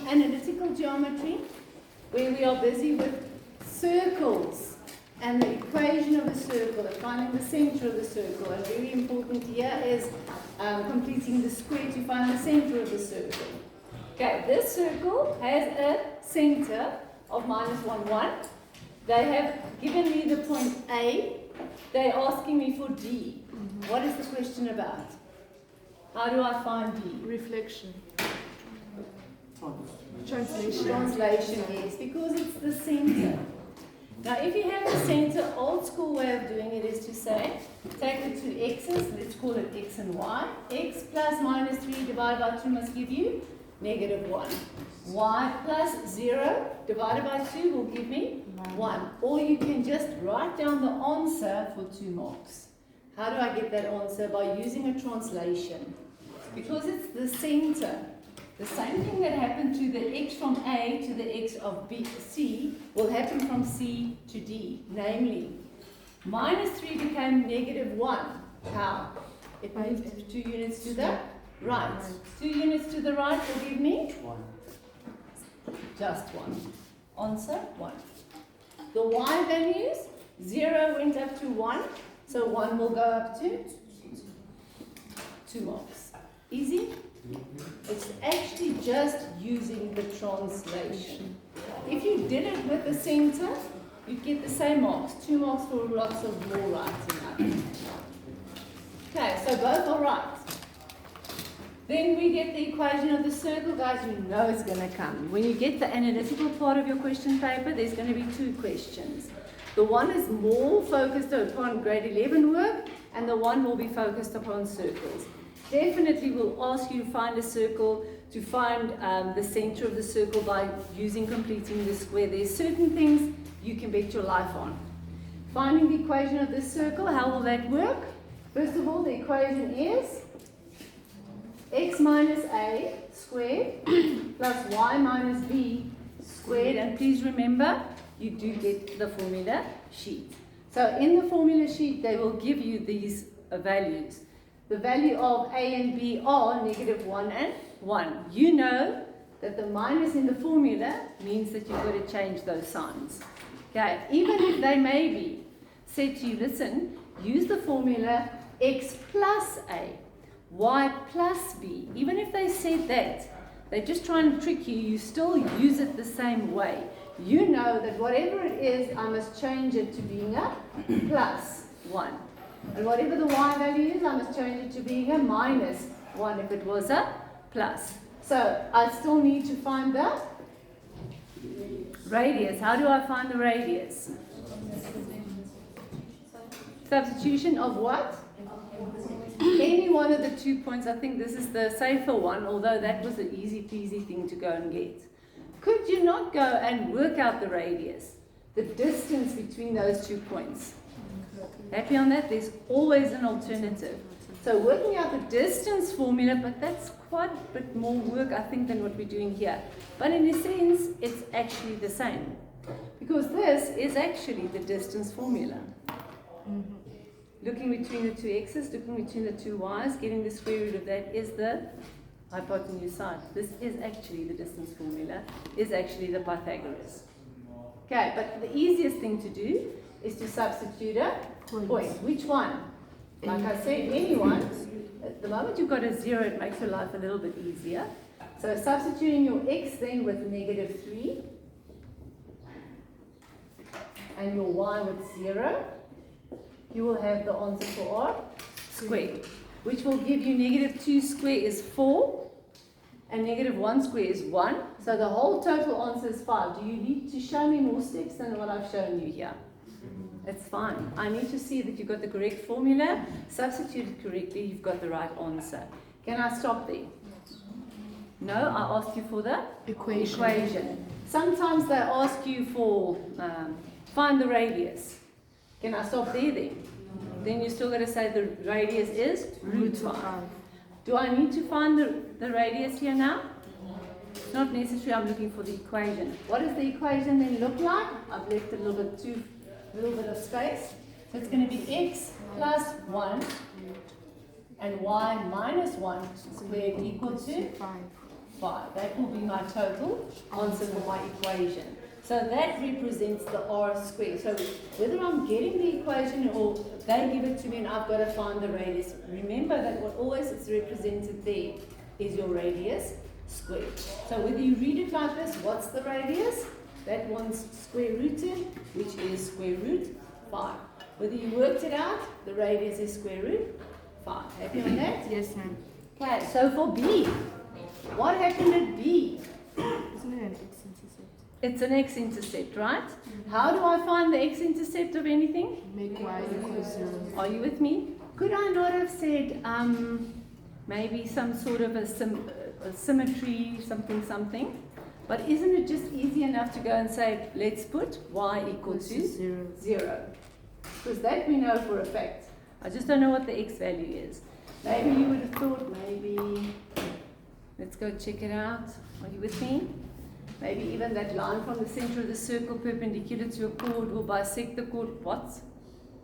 analytical geometry, where we are busy with circles and the equation of a circle and finding the center of the circle. And very important here is completing the square to find the center of the circle. Okay, this circle has a center of -1, 1. They have given me the point A. They're asking me for D. What is the question about? How do I find D? Reflection. Translation, yes, because it's the center. Now, if you have the center, old school way of doing it is to say, take the two x's, let's call it x and y. X plus -3 divided by 2 must give you -1. Y plus 0 divided by 2 will give me 1. Or you can just write down the answer for 2 marks. How do I get that answer? By using a translation. Because it's the center. The same thing that happened to the x from A to the x of B, C will happen from C to D. Namely, -3 became -1. How? It moved 2 units to the right. 2 units to the right will give me? Just 1. Answer 1. The y values, 0 went up to 1, so 1 will go up to 2 marks. Easy? It's actually just using the translation. If you did it with the center, you'd get the same marks. 2 marks for lots of more writing. Okay, so both are right. Then we get the equation of the circle. Guys, you know it's going to come. When you get the analytical part of your question paper, there's going to be 2 questions. The one is more focused upon grade 11 work, and the one will be focused upon circles. Definitely will ask you to find a circle, to find the center of the circle by completing the square. There's certain things you can bet your life on. Finding the equation of this circle, how will that work? First of all, the equation is x minus a squared plus y minus b squared. And please remember, you do get the formula sheet. So in the formula sheet, they will give you these values. The value of a and b are -1 and 1. You know that the minus in the formula means that you've got to change those signs. Okay, even if they maybe said to you, listen, use the formula x plus a, y plus b. Even if they said that, they're just trying to trick you, you still use it the same way. You know that whatever it is, I must change it to being a plus 1. And whatever the y value is, I must change it to being a -1 if it was a plus. So I still need to find the radius. How do I find the radius? Substitution of what? Any one of the 2 points. I think this is the safer one, although that was an easy peasy thing to go and get. Could you not go and work out the radius? The distance between those 2 points. Happy on that? There's always an alternative. So working out the distance formula, but that's quite a bit more work, I think, than what we're doing here. But in a sense, it's actually the same. Because this is actually the distance formula. Looking between the 2 x's, looking between the 2 y's, getting the square root of that is the hypotenuse side. This is actually the distance formula, is actually the Pythagoras. Okay, but the easiest thing to do is to substitute a point. Which one? Like I said, anyone. At the moment you've got a 0, it makes your life a little bit easier. So substituting your x then with -3 and your y with 0, you will have the answer for r squared, which will give you -2 square is 4 and -1 square is 1. So the whole total answer is 5. Do you need to show me more steps than what I've shown you here? It's fine. I need to see that you've got the correct formula, substitute it correctly, you've got the right answer. Can I stop there? No, I asked you for the equation. Sometimes they ask you for, find the radius. Can I stop there then? Then you still got to say the radius is √5. Do I need to find the radius here now? Not necessary, I'm looking for the equation. What does the equation then look like? I've left a little bit of space. So it's going to be x plus 1 and y minus 1 squared equal to 5. That will be my total answer for my equation. So that represents the r squared. So whether I'm getting the equation or they give it to me and I've got to find the radius, remember that what always is represented there is your radius squared. So whether you read it like this, what's the radius? That one's square rooted, which is square root 5. Whether you worked it out, the radius is square root 5. Happy on that? Yes, ma'am. Okay, so for B, what happened at B? Isn't it an x-intercept? It's an x-intercept, right? How do I find the x-intercept of anything? Make y equals 0. Are you with me? Could I not have said maybe some sort of a symmetry, something? But isn't it just easy enough to go and say, let's put y equal to 0? Because that we know for a fact. I just don't know what the x value is. Maybe you would have thought, let's go check it out. Are you with me? Maybe even that line from the center of the circle perpendicular to a chord will bisect the chord. What?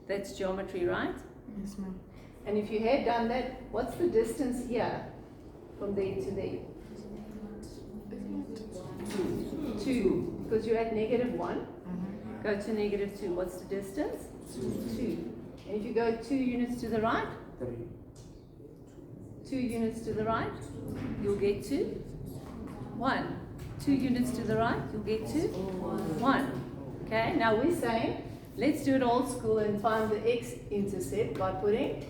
That's geometry, right? Yes, ma'am. And if you had done that, what's the distance here from there to there? 2. Because you're at -1. Go to -2. What's the distance? 2. And if you go 2 units to the right? 2 units to the right, you'll get to 1. 2 units to the right, you'll get to 1. Okay, now we're saying, let's do it old school and find the x-intercept by putting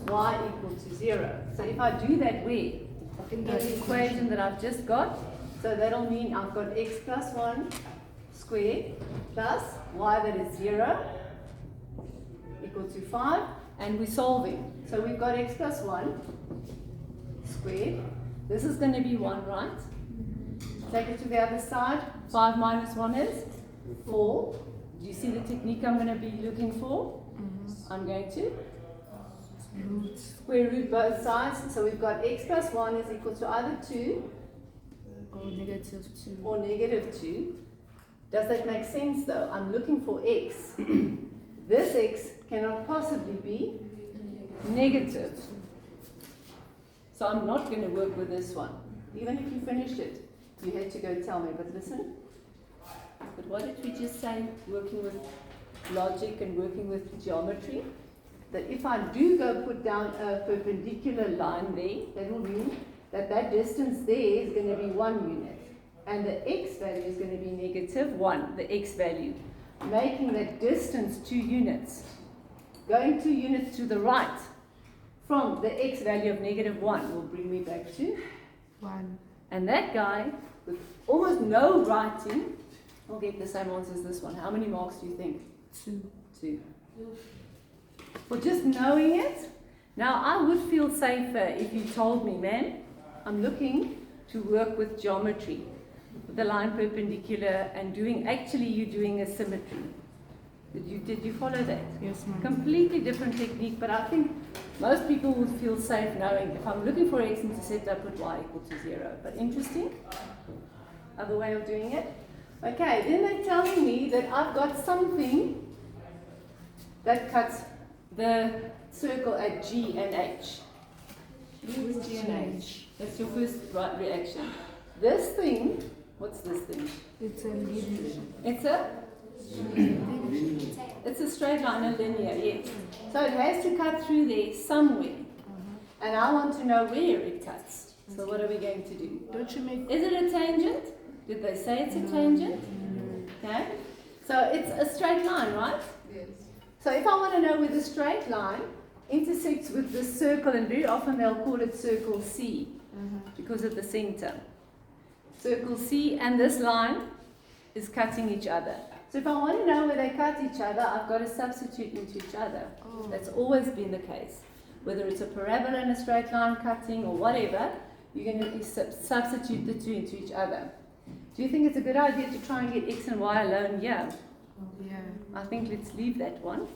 y equal to 0. So if I do that where? In the equation that I've just got, so that'll mean I've got x plus 1 squared plus y that is 0 equal to 5, and we're solving. So we've got x plus 1 squared. This is going to be 1, right? Take it to the other side. 5 minus 1 is 4. Do you see the technique I'm going to be looking for? I'm going to square root both sides. So we've got x plus 1 is equal to either 2 or -2. or -2. Does that make sense though? I'm looking for x. This x cannot possibly be negative. So I'm not going to work with this one. Even if you finished it, you had to go tell me. But listen, but what did we just say, working with logic and working with geometry? That if I do go put down a perpendicular line there, that will mean that that distance there is going to be 1 unit. And the x value is going to be -1, the x value. Making that distance 2 units. Going 2 units to the right from the x value of -1 will bring me back to 1. And that guy, with almost no writing, will get the same answer as this one. How many marks do you think? 2. 2. For just knowing it, now I would feel safer if you told me, man, I'm looking to work with geometry, the line perpendicular, and you're doing a symmetry. Did you follow that? Yes, ma'am. Completely different technique, but I think most people would feel safe knowing if I'm looking for x-intercept, I put y equal to 0. But interesting, other way of doing it. Okay, then they're telling me that I've got something that cuts the circle at G and H. Where's G and H? That's your first right reaction. This thing, what's this thing? It's a linear. It's a straight line, a linear, yes. So it has to cut through there somewhere. And I want to know where it cuts. So what are we going to do? Don't you make... Is it a tangent? Did they say it's a tangent? Okay. So it's a straight line, right? Yes. So if I want to know where the straight line intersects with this circle, and very often they'll call it circle C because of the center. Circle C and this line is cutting each other. So if I want to know where they cut each other, I've got to substitute into each other. That's always been the case. Whether it's a parabola and a straight line cutting or whatever, you're going to substitute the two into each other. Do you think it's a good idea to try and get x and y alone here? Yeah. I think let's leave that one.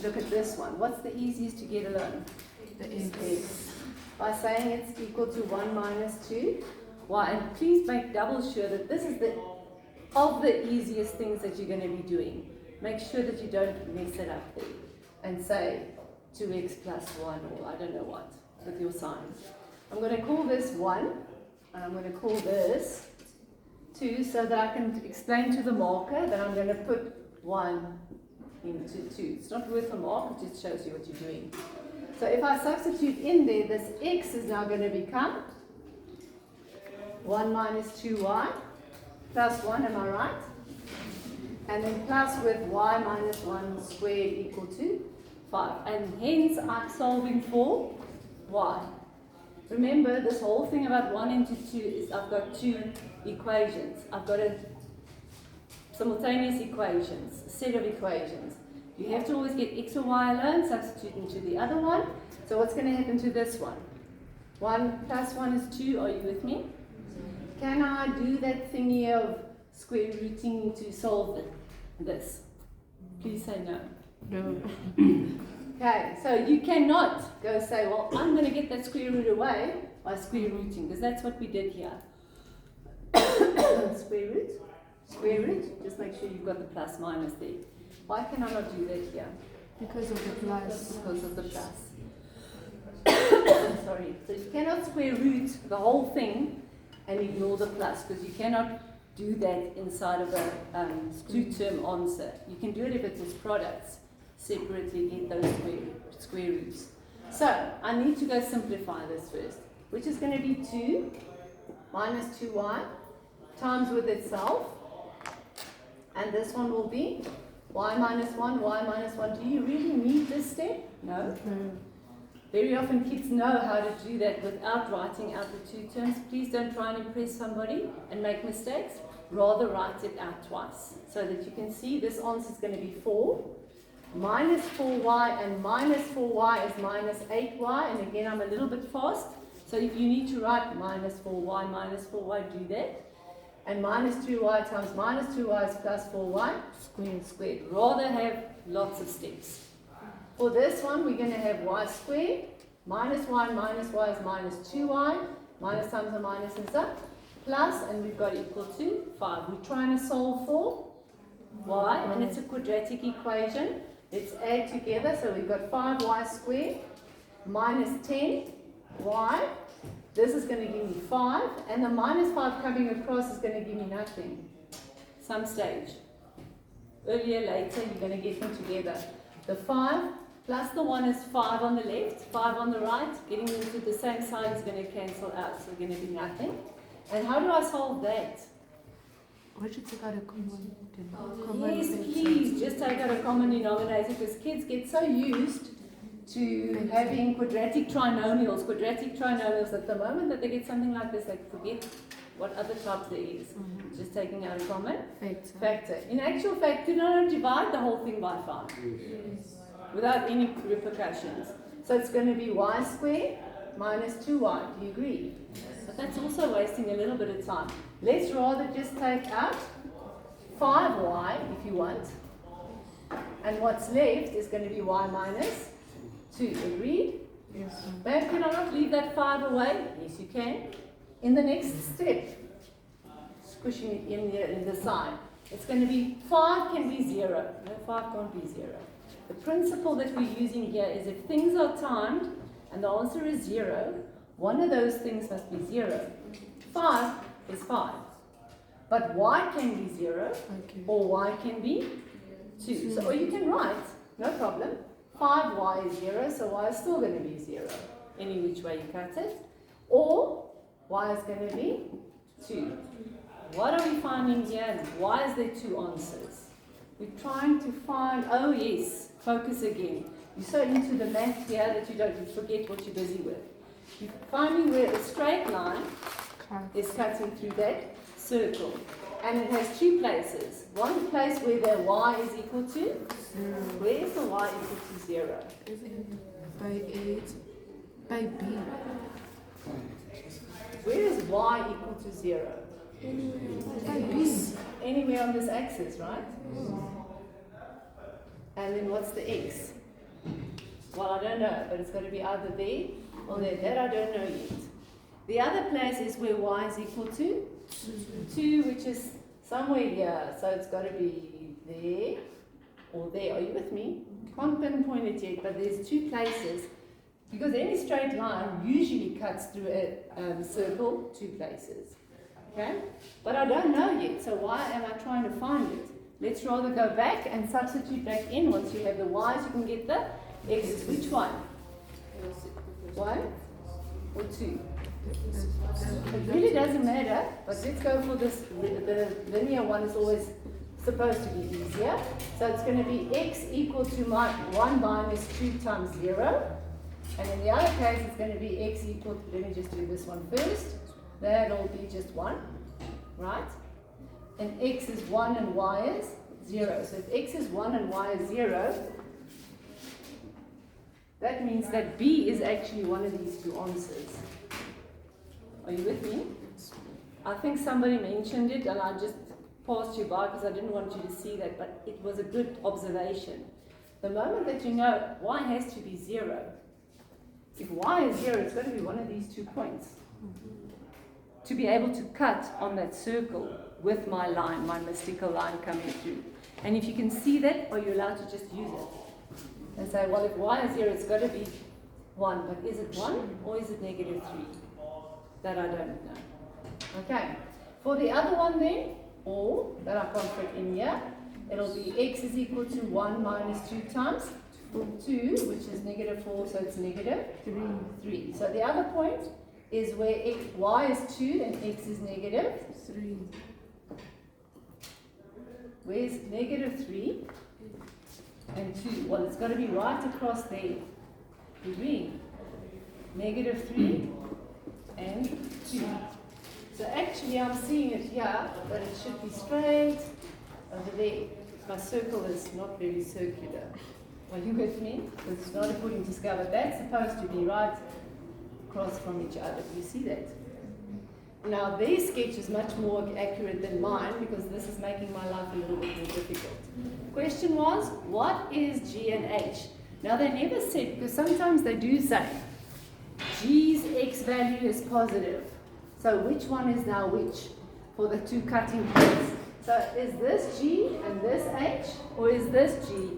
Look at this one. What's the easiest to get alone? The x. X. By saying it's equal to 1 minus 2. Y. And please make double sure that this is of the easiest things that you're going to be doing. Make sure that you don't mess it up there and say 2x plus 1 or I don't know what with your signs. I'm going to call this 1. and I'm going to call this 2 so that I can explain to the marker that I'm going to put 1 into 2. It's not worth a mark, it just shows you what you're doing. So if I substitute in there, this x is now going to become 1 minus 2y plus 1, am I right? And then plus with y minus 1 squared equal to 5. And hence I'm solving for y. Remember, this whole thing about 1 into 2 is I've got 2 equations. I've got a simultaneous equations, a set of equations. You have to always get x or y alone, substitute into the other one. So what's going to happen to this one? 1 plus 1 is 2, are you with me? Can I do that thingy of square rooting to solve this? Please say no. No. Okay, so you cannot go say, well, I'm going to get that square root away by square rooting, because that's what we did here. Square root, just make sure you've got the plus minus there. Why can I not do that here? Because of the plus. Because of the plus. Sorry, so you cannot square root the whole thing and ignore the plus, because you cannot do that inside of a two-term answer. You can do it if it is products. Separately get those square roots. So I need to go simplify this first, which is going to be 2 minus 2y times with itself, and this one will be y minus 1, y minus 1. Do you really need this step? No? No. Very often kids know how to do that without writing out the two terms. Please don't try and impress somebody and make mistakes. Rather write it out twice so that you can see this answer is going to be 4. Minus 4y and minus 4y is minus 8y, and again I'm a little bit fast, so if you need to write minus 4y, do that. And minus 2y times minus 2y is plus 4y squared. Rather have lots of steps. For this one we're going to have y squared, minus y is minus 2y, minus times a minus is a plus, and we've got equal to 5. We're trying to solve for y, and it's a quadratic equation. Let's add together. So we've got 5y squared minus 10y. This is going to give me 5. And the minus 5 coming across is going to give me nothing. Some stage. Earlier, later, you're going to get them together. The 5 plus the 1 is 5 on the left, 5 on the right. Getting them to the same side is going to cancel out. So going to be nothing. And how do I solve that? Why should you take out a common Yes, denominator? please, just take out a common denominator, because kids get so used to having quadratic trinomials at the moment that they get something like this, they forget what other type there is. Just taking out a common factor. In actual fact, do not divide the whole thing by 5 without any repercussions. So it's going to be y squared minus 2y. Do you agree? But that's also wasting a little bit of time. Let's rather just take out 5y if you want. And what's left is going to be y minus 2. Agreed? Yes. But can I not leave that 5 away? Yes, you can. In the next step, squishing it in there in the side. It's going to be 5 can be 0. No, 5 can't be 0. The principle that we're using here is if things are timed and the answer is 0, one of those things must be 0. 5 is 5. But y can be 0, or y can be 2. So, or you can write, no problem, 5y is 0, so y is still going to be 0. Any which way you cut it. Or y is going to be 2. What are we finding here? Why is there 2 answers? We're trying to find, oh yes, focus again. You're so into the math here that you forget what you're busy with. You're finding where a straight line is cutting through that circle. And it has 2 places. One place where the y is equal to 0. Where is the y equal to 0? By 8. By b. Where is y equal to 0? By b. Anywhere on this axis, right? And then what's the x? Well, I don't know, but it's got to be either there or there. That I don't know yet. The other place is where y is equal to 2, which is somewhere here. So it's got to be there or there. Are you with me? Can't pinpoint it yet, but there's 2 places Because any straight line usually cuts through a circle 2 places. Okay? But I don't know yet, so why am I trying to find it? Let's rather go back and substitute back in. Once you have the y's, you can get the x's. Which one? 1 or 2? It really doesn't matter, but let's go for this. The linear one is always supposed to be easier. So it's going to be x equal to 1 minus 2 times 0. And in the other case, it's going to be x equal to, let me just do this one first. That'll be just 1, right? And x is 1 and y is 0. So if x is 1 and y is 0, that means that B is actually one of these 2 answers. Are you with me? I think somebody mentioned it and I just passed you by because I didn't want you to see that, but it was a good observation. The moment that you know y has to be 0, if y is 0, it's going to be one of these 2 points. To be able to cut on that circle with my line, my mystical line coming through. And if you can see that, are you allowed to just use it? And say, well, if y is 0, it's got to be 1. But is it 1 or is it negative 3? That I don't know. Okay. For the other one then, or that I can't put in here, it'll be x is equal to 1 minus 2 times 2, which is negative 4, so it's negative 3. So the other point is where y is 2, then x is negative 3. Where's negative 3 and 2? Well, it's got to be right across there. Between negative 3 and 2. So actually I'm seeing it here, but it should be straight over there. My circle is not very circular. Are you with me? It's not according to scale, but that's supposed to be right across from each other. Do you see that? Now their sketch is much more accurate than mine because this is making my life a little bit more difficult. Question was, what is G and H? Now they never said, because sometimes they do say, G's x value is positive. So which one is now which for the 2 cutting points? So is this G and this H, or is this G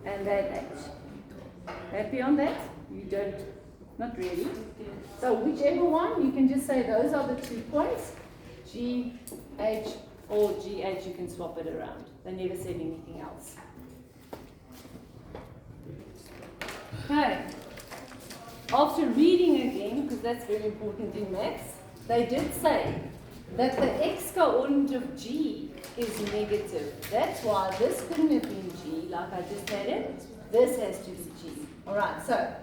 and that H? Happy on that? You don't, not really. So whichever one, you can just say those are the 2 points, G, H, or GH, you can swap it around. They never said anything else. Okay. After reading again, because that's very important in maths, they did say that the x coordinate of G is negative. That's why this couldn't have been G, like I just had it. This has to be G. Alright, so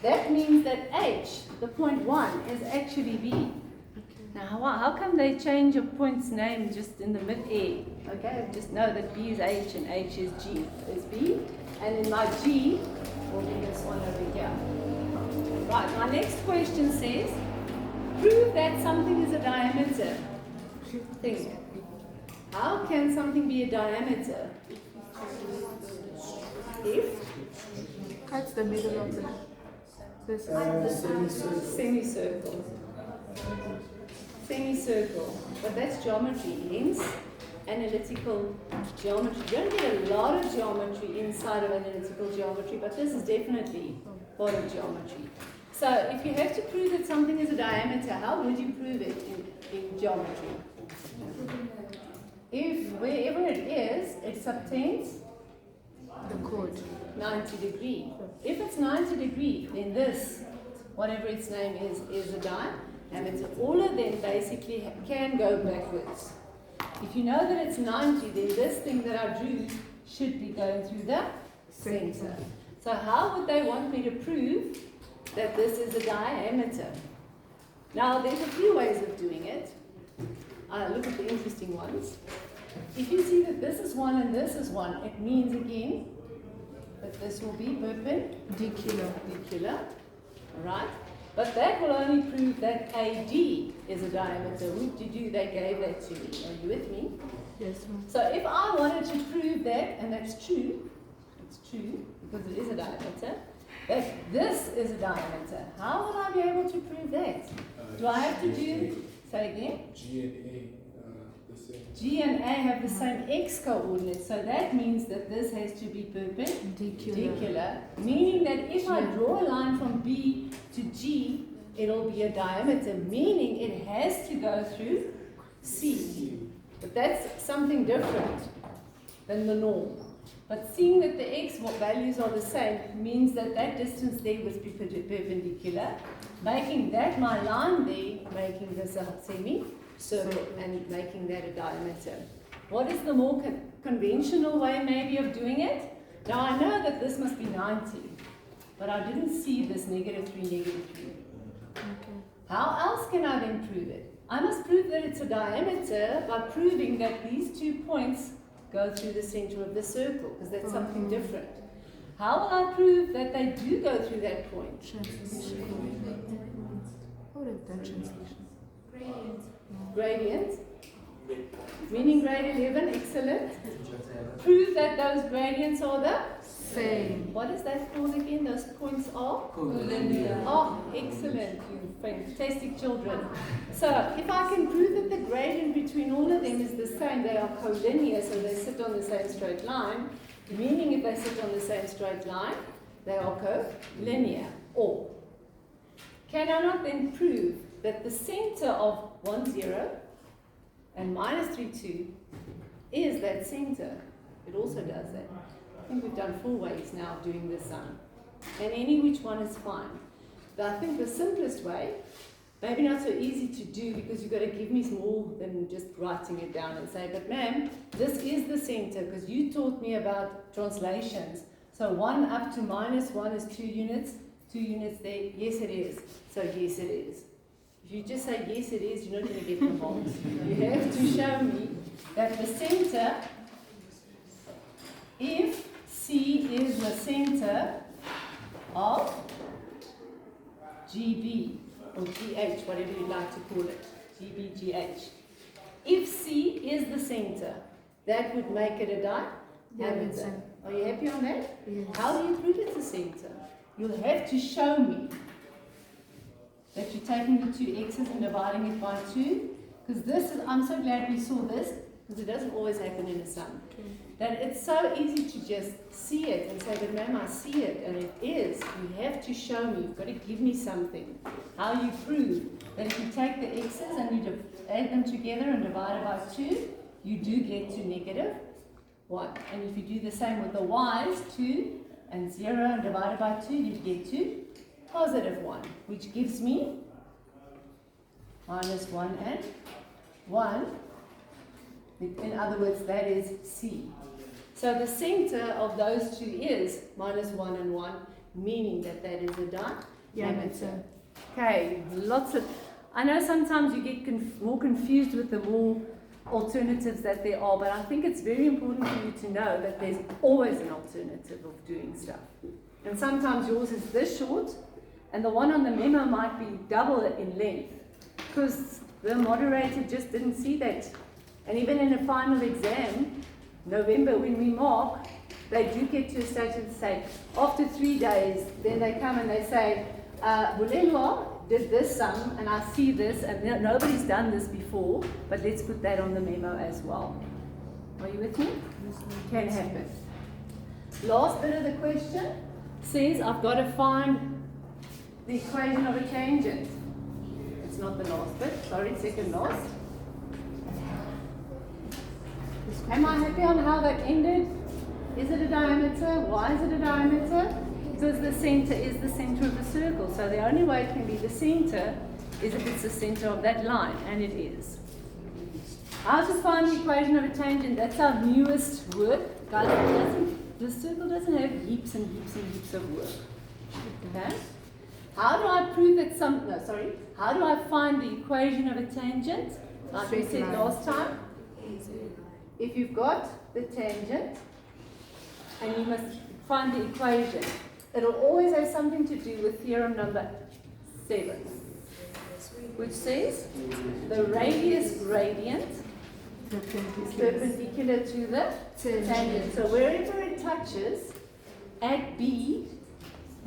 that means that H, the point 1, is actually B. Now, how come they change a point's name just in the mid-air? Okay, just know that B is H and H is G. Is B, and in my G will be this one over here. Right, my next question says, prove that something is a diameter. Think. How can something be a diameter? If? That's the middle of this. Semicircle. Semicircle. But that's geometry. Hence, analytical geometry. You don't get a lot of geometry inside of analytical geometry, but this is definitely part of geometry. So if you have to prove that something is a diameter, how would you prove it in geometry? If wherever it is, it subtends The chord. 90 degree. If it's 90 degree, then this, whatever its name is a diameter. All of them basically can go backwards. If you know that it's 90, then this thing that I drew should be going through the center. So how would they want me to prove that this is a diameter? Now, there's a few ways of doing it. Look at the interesting ones. If you see that this is 1 and this is 1, it means again that this will be perpendicular. Alright? But that will only prove that AD is a diameter. Whoop-de-doo, they gave that to me. Are you with me? Yes, ma'am. So if I wanted to prove that, and that's true, it's true, because it is a diameter, that this is a diameter, how would I be able to prove that? Do I have to do, say again? G and A G and A have the same x coordinates, so that means that this has to be perpendicular, meaning that if I draw a line from B to G, it'll be a diameter, meaning it has to go through C. But that's something different than the norm. But seeing that the x values are the same means that that distance there must be perpendicular, making that my line there, making this a semicircle and making that a diameter. What is the more conventional way maybe of doing it? Now I know that this must be 90, but I didn't see this -3, -3. Okay. How else can I then prove it? I must prove that it's a diameter by proving that these 2 points go through the center of the circle, because that's something different. How will I prove that they do go through that point? Translation. What would have done translation? Gradient. Meaning grade 11, excellent. Prove that those gradients are the Same. What is that called again? Those points are? Collinear. Oh, excellent, you fantastic children. So, if I can prove that the gradient between all of them is the same, they are collinear, so they sit on the same straight line, meaning if they sit on the same straight line, they are collinear. Or, can I not then prove that the center of 1, 0 and -3, 2 is that center? It also does that. I think we've done 4 ways now of doing the sum, and any which one is fine. But I think the simplest way, maybe not so easy to do because you've got to give me more than just writing it down and say, but ma'am, this is the center because you taught me about translations. So 1 up to -1 is 2 units, 2 units there. Yes, it is. So yes, it is. If you just say yes, it is, you're not going to get the marks. You have to show me that the center, if C is the center of GB or GH, whatever you like to call it, GB, GH. If C is the center, that would make it a diameter. Are you happy on that? Yes. How do you prove it's a center? You'll have to show me that you're taking the 2 x's and dividing it by 2, because this is, I'm so glad we saw this, because it doesn't always happen in a sum. That it's so easy to just see it and say, but ma'am, I see it, and it is. You have to show me, you've got to give me something. How you prove that if you take the x's and you add them together and divide it by 2, you do get to -1. And if you do the same with the y's, 2 and 0 and divide it by 2, you get to +1, which gives me -1 and 1. In other words, that is C. So the center of those 2 is -1 and 1, meaning that that is a diameter. Okay, lots of. I know sometimes you get more confused with the more alternatives that there are, but I think it's very important for you to know that there's always an alternative of doing stuff. And sometimes yours is this short, and the one on the memo might be double in length, because the moderator just didn't see that. And even in a final exam, November, when we mark, they do get to a stage and say, after 3 days, then they come and they say, Bulelwa did this sum, and I see this, and nobody's done this before, but let's put that on the memo as well. Are you with me? Can happen. Last bit of the question says, I've got to find the equation of a tangent. It's not the last bit, sorry, second last. Am I happy on how that ended? Is it a diameter? Why is it a diameter? Because the center is the center of the circle. So the only way it can be the center is if it's the center of that line, and it is. How to find the equation of a tangent? That's our newest work. Guys, the circle doesn't have heaps and heaps and heaps of work. Okay? How do I prove that how do I find the equation of a tangent? Like we said last time. If you've got the tangent, and you must find the equation, it'll always have something to do with theorem number 7, which says the radius gradient is perpendicular to the tangent. So wherever it touches at B,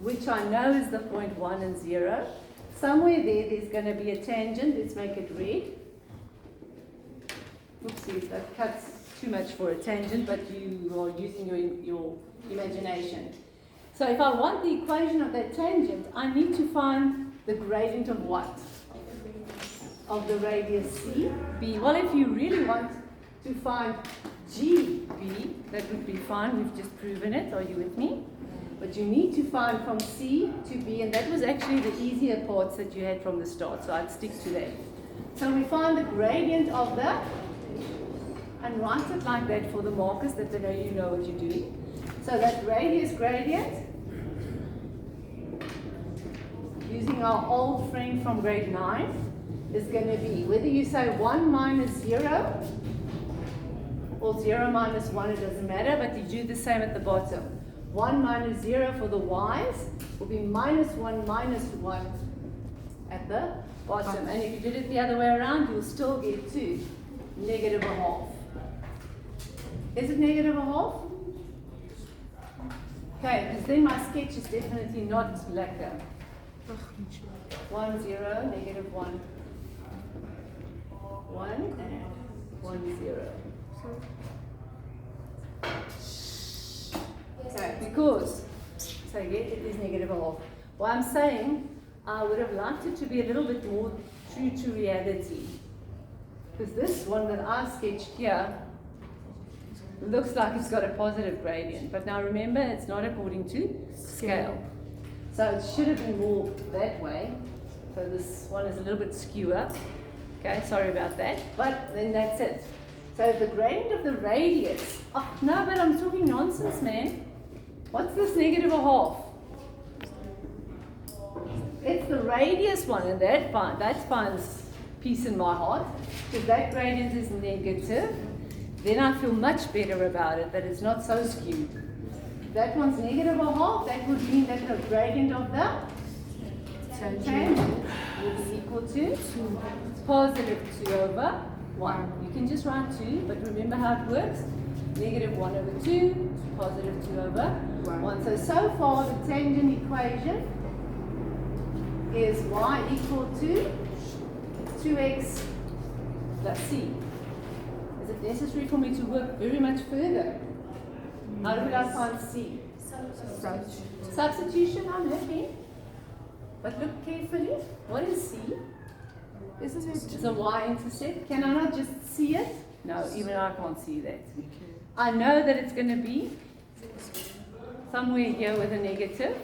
which I know is the point 1 and 0, somewhere there's going to be a tangent. Let's make it red. Oopsie, that cuts too much for a tangent, but you are using your imagination. So if I want the equation of that tangent, I need to find the gradient of what? Of the radius C, B. Well, if you really want to find GB, that would be fine. We've just proven it. Are you with me? But you need to find from C to B, and that was actually the easier parts that you had from the start, so I'd stick to that. So we find the gradient of that, and write it like that for the markers that they know you know what you're doing. So that radius gradient, using our old friend from grade 9, is going to be, whether you say 1 minus 0 or 0 minus 1, it doesn't matter, but you do the same at the bottom. 1 minus 0 for the y's will be minus 1 at the bottom. And if you did it the other way around, you'll still get to negative a half. Is it negative a half? Okay, because then my sketch is definitely not lacquer. 1, 0, negative 1. 1 and 1, 0. Okay, because, so again, it is negative a half. What I'm saying, I would have liked it to be a little bit more true to reality. Because this one that I sketched here looks like it's got a positive gradient. But now remember, it's not according to scale. So it should have been more that way. So this one is a little bit skewer. Okay, sorry about that. But then that's it. So the gradient of the radius. Oh, no, but I'm talking nonsense, man. What's this negative a half? It's the radius one, and that finds peace in my heart. Because that gradient is negative. Then I feel much better about it, that it's not so skewed. If that one's negative a half, that would mean that the gradient of the tangent will be equal to positive 2 over 1. You can just write 2, but remember how it works. Negative 1 over 2, positive 2 over 1. So far the tangent equation is y equal to 2x plus c. Is it necessary for me to work very much further? How do I find c? Substitution, I'm happy. But look carefully. What is c? Isn't it? It's a y-intercept. Can I not just see it? No, even I can't see that. I know that it's going to be somewhere here with a negative,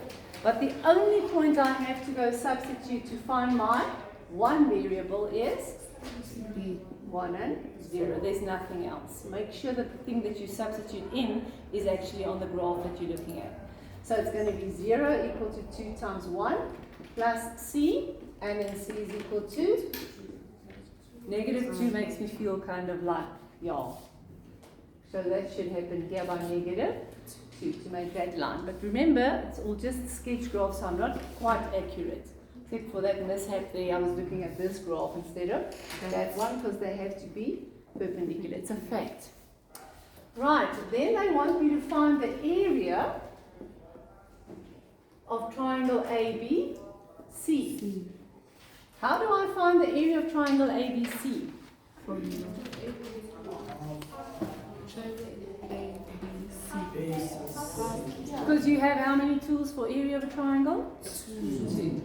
but the only point I have to go substitute to find my one variable is 1 and 0. There's nothing else. Make sure that the thing that you substitute in is actually on the graph that you're looking at. So it's going to be 0 equal to 2 times 1 plus c, and then c is equal to negative 2 makes me feel kind of like y'all. So that should happen here by negative 2 to make that line. But remember, it's all just sketch graphs, so I'm not quite accurate. Except for that mishap there, I was looking at this graph instead of that one because they have to be perpendicular. It's a fact. Right, then they want me to find the area of triangle ABC. How do I find the area of triangle ABC? Because you have how many tools for area of a triangle? 2.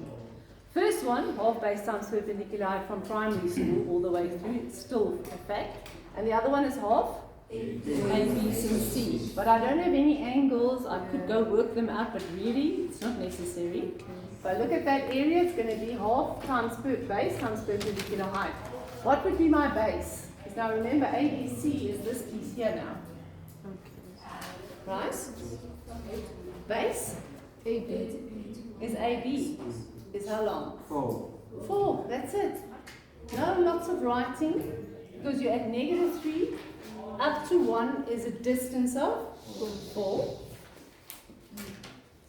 First one, half base times perpendicular height from primary school all the way through, it's still a fact. And the other one is half A, B, C. But I don't have any angles. I could go work them out, but really, it's not necessary. If I look at that area, it's going to be half times base times perpendicular height. What would be my base? Because now remember, ABC is this piece here now. Right? Base? AB. Is AB. Is how long? 4. That's it. No lots of writing. Because you're at negative 3. Up to 1 is a distance of 4.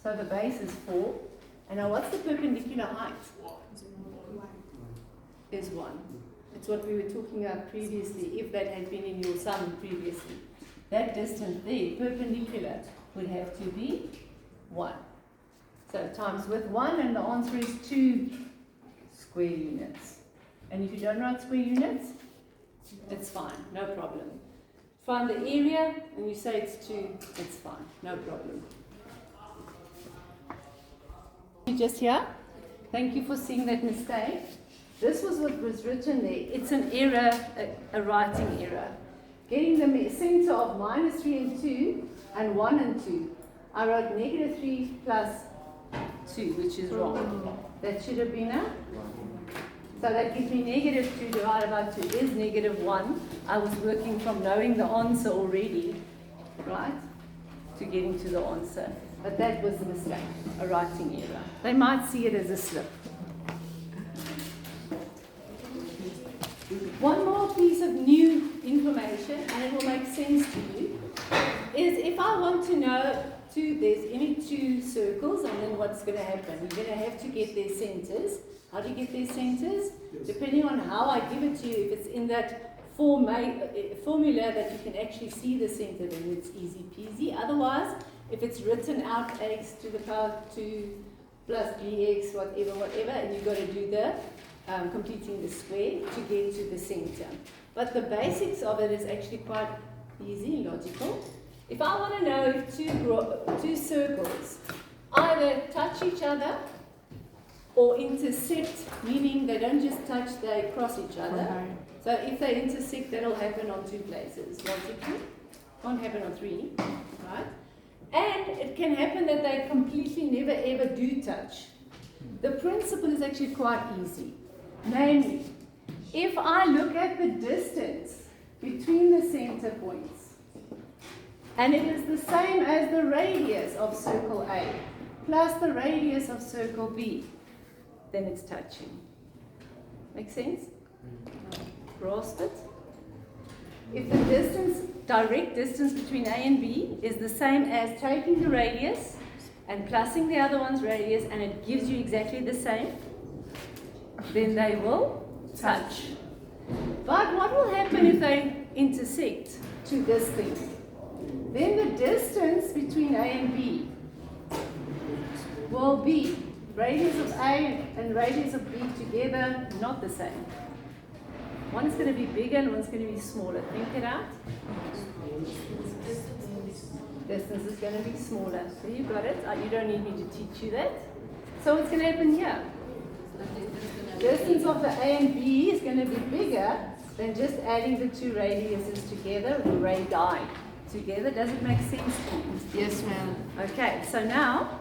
So the base is 4. And now what's the perpendicular height? Is 1. It's what we were talking about previously, if that had been in your sum previously. That distance there, perpendicular, would have to be 1. So times with 1, and the answer is 2 square units. And if you don't write square units, It's fine, no problem. Find the area and you say it's 2, it's fine, no problem. You just here? Thank you for seeing that mistake. This was what was written there. It's an error, a writing error. Getting the center of -3 and 2 and 1 and 2. I wrote -3 plus 2, which is wrong. That should have been a. So that gives me -2 divided by 2 is -1. I was working from knowing the answer already, right, to getting to the answer. But that was a mistake, a writing error. They might see it as a slip. One more piece of new information, and it will make sense to you, is if I want to know there's any 2 circles, and then what's going to happen? You're going to have to get their centers. How do you get their centers? Yes. Depending on how I give it to you, if it's in that formula that you can actually see the center, then it's easy peasy. Otherwise, if it's written out x to the power 2 plus bx, whatever, and you've got to do the completing the square to get to the center. But the basics of it is actually quite easy and logical. If I want to know if 2 circles either touch each other or intersect, meaning they don't just touch, they cross each other. Okay. So if they intersect, that'll happen on 2 places. Logically, can't happen on 3, right? And it can happen that they completely never ever do touch. The principle is actually quite easy. Namely, if I look at the distance between the center points, and it is the same as the radius of circle A plus the radius of circle B, then it's touching. Make sense? Grasp it? If the direct distance between A and B is the same as taking the radius and plussing the other one's radius, and it gives you exactly the same, then they will touch. But what will happen if they intersect to this thing? Then the distance between A and B will be radius of A and radius of B together, not the same. One is going to be bigger and one's going to be smaller. Think it out. Distance is going to be smaller. So you got it. You don't need me to teach you that. So what's going to happen here? Distance of the A and B is going to be bigger than just adding the 2 radiuses together, the radii together. Does it make sense to you? Yes, ma'am. Okay, so now